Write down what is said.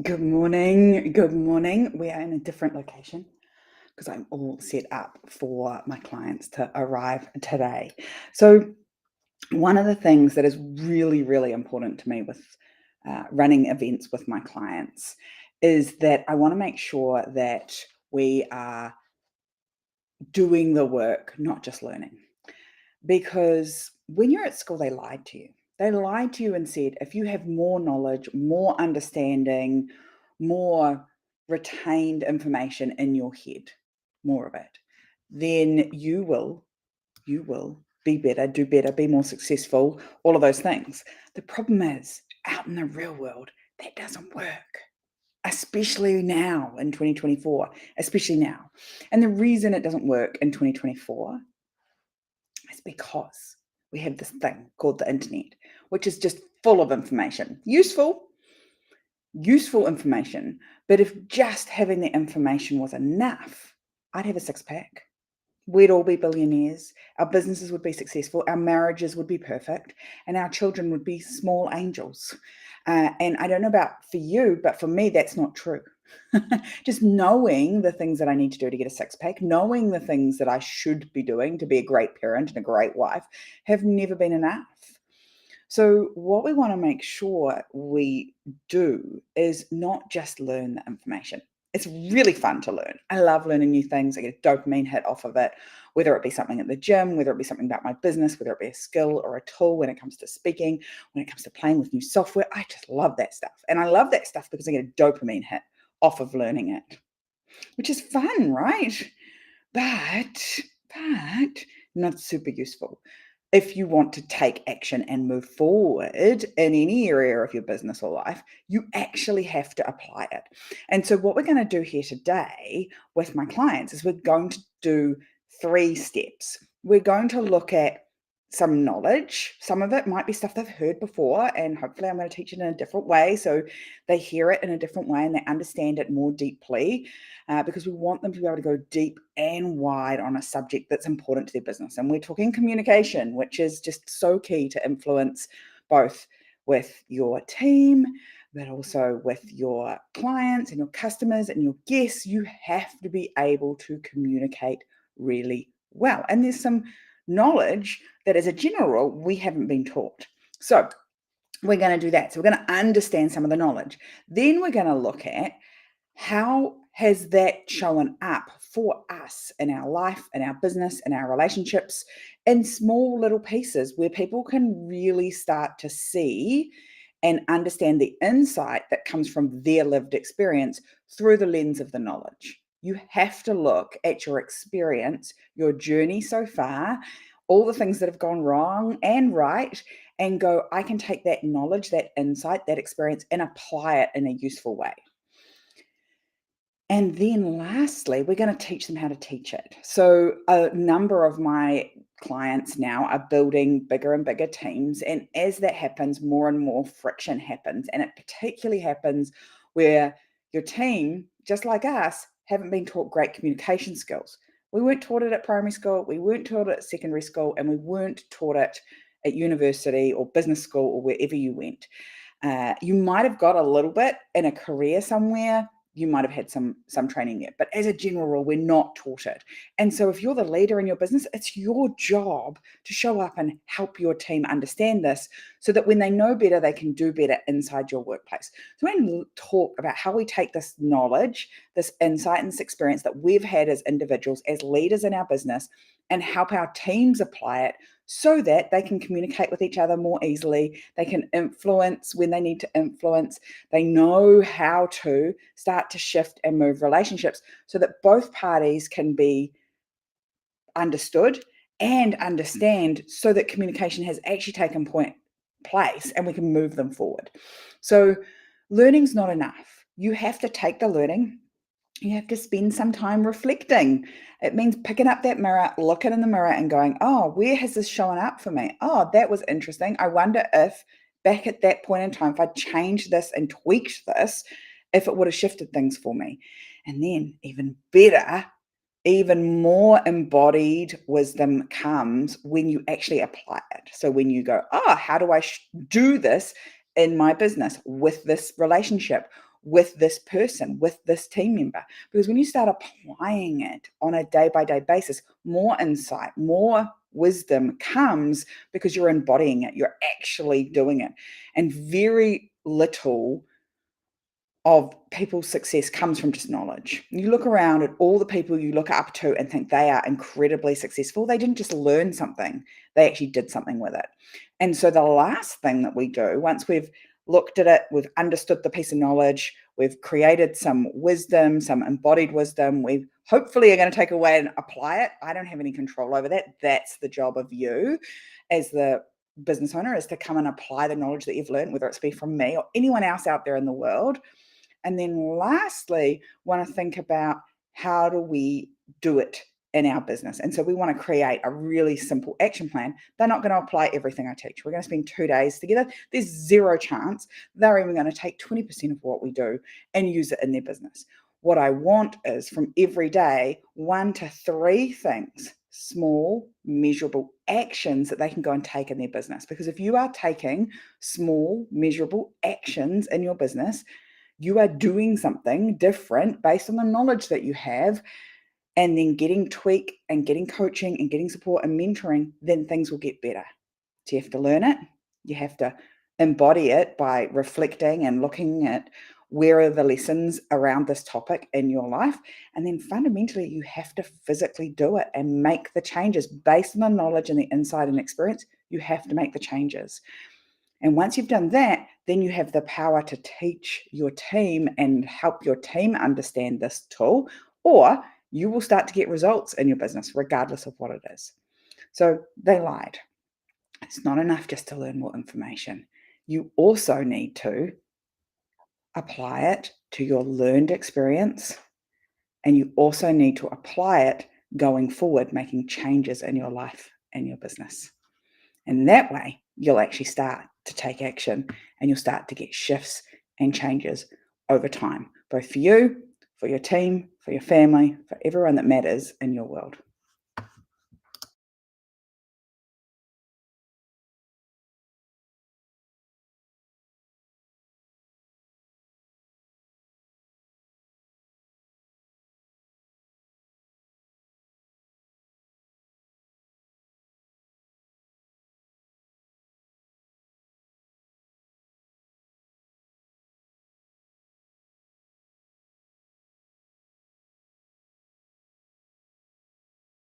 Good morning. Good morning. We are in a different location because I'm all set up for my clients to arrive today. So, one of the things that is really, really important to me with running events with my clients is that I want to make sure that we are doing the work, not just learning. Because when you're at school, they lied to you. They lied to you and said, if you have more knowledge, more understanding, more retained information in your head, more of it, then you will be better, do better, be more successful, all of those things. The problem is, out in the real world, that doesn't work, especially now in 2024, especially now. And the reason it doesn't work in 2024 is because we have this thing called the internet, which is just full of information. Useful information. But if just having the information was enough, I'd have a six pack. We'd all be billionaires. Our businesses would be successful. Our marriages would be perfect. And our children would be small angels. And I don't know about for you, but for me, that's not true. Just knowing the things that I need to do to get a six pack, knowing the things that I should be doing to be a great parent and a great wife have never been enough. So, what we want to make sure we do is not just learn the information. It's really fun to learn. I love learning new things. I get a dopamine hit off of it, whether it be something at the gym, whether it be something about my business, whether it be a skill or a tool when it comes to speaking, when it comes to playing with new software. I just love that stuff. And I love that stuff because I get a dopamine hit off of learning it, which is fun, right? But not super useful if you want to take action and move forward in any area of your business or life. You actually have to apply it. And so what we're going to do here today with my clients is we're going to do 3 steps. We're going to look at some knowledge. Some of it might be stuff they've heard before, and hopefully I'm going to teach it in a different way so they hear it in a different way and they understand it more deeply, because we want them to be able to go deep and wide on a subject that's important to their business. And we're talking communication, which is just so key to influence both with your team, but also with your clients and your customers and your guests. You have to be able to communicate really well. And there's some knowledge that, as a general rule, we haven't been taught. So we're going to do that. So we're going to understand some of the knowledge. Then we're going to look at how has that shown up for us in our life, in our business, in our relationships, in small little pieces where people can really start to see and understand the insight that comes from their lived experience through the lens of the knowledge. You have to look at your experience, your journey so far, all the things that have gone wrong and right, and go, I can take that knowledge, that insight, that experience, and apply it in a useful way. And then lastly, we're going to teach them how to teach it. So a number of my clients now are building bigger and bigger teams. And as that happens, more and more friction happens. And it particularly happens where your team, just like us, haven't been taught great communication skills. We weren't taught it at primary school, we weren't taught it at secondary school, and we weren't taught it at university or business school or wherever you went. You might have got a little bit in a career somewhere. You might have had some training there, but as a general rule, we're not taught it. And so if you're the leader in your business, it's your job to show up and help your team understand this so that when they know better, they can do better inside your workplace. So we're going to talk about how we take this knowledge, this insight and this experience that we've had as individuals, as leaders in our business, and help our teams apply it so that they can communicate with each other more easily. They can influence when they need to influence. They know how to start to shift and move relationships so that both parties can be understood and understand, so that communication has actually taken place and we can move them forward. So learning's not enough. You have to take the learning. You have to spend some time reflecting. It means picking up that mirror, looking in the mirror and going, oh, where has this shown up for me? Oh, that was interesting. I wonder if back at that point in time, if I changed this and tweaked this, if it would have shifted things for me. And then even better, even more embodied wisdom comes when you actually apply it. So when you go, oh, how do I do this in my business, with this relationship, with this person, with this team member. Because when you start applying it on a day by day basis, more insight, more wisdom comes because you're embodying it, you're actually doing it. And very little of people's success comes from just knowledge. You look around at all the people you look up to and think they are incredibly successful. They didn't just learn something, they actually did something with it. And so the last thing that we do, once we've looked at it, we've understood the piece of knowledge, we've created some wisdom, some embodied wisdom, we hopefully are going to take away and apply it. I don't have any control over that. That's the job of you as the business owner, is to come and apply the knowledge that you've learned, whether it's be from me or anyone else out there in the world. And then lastly, want to think about how do we do it in our business. And so we want to create a really simple action plan. They're not going to apply everything I teach. We're going to spend 2 days together. There's zero chance they're even going to take 20% of what we do and use it in their business. What I want is from every day, 1 to 3 things, small, measurable actions that they can go and take in their business. Because if you are taking small, measurable actions in your business, you are doing something different based on the knowledge that you have, and then getting tweak and getting coaching and getting support and mentoring, then things will get better. So you have to learn it. You have to embody it by reflecting and looking at where are the lessons around this topic in your life. And then fundamentally, you have to physically do it and make the changes based on the knowledge and the insight and experience. You have to make the changes. And once you've done that, then you have the power to teach your team and help your team understand this tool, or you will start to get results in your business, regardless of what it is. So they lied. It's not enough just to learn more information. You also need to apply it to your learned experience, and you also need to apply it going forward, making changes in your life and your business. And that way, you'll actually start to take action and you'll start to get shifts and changes over time, both for you, for your team, for your family, for everyone that matters in your world.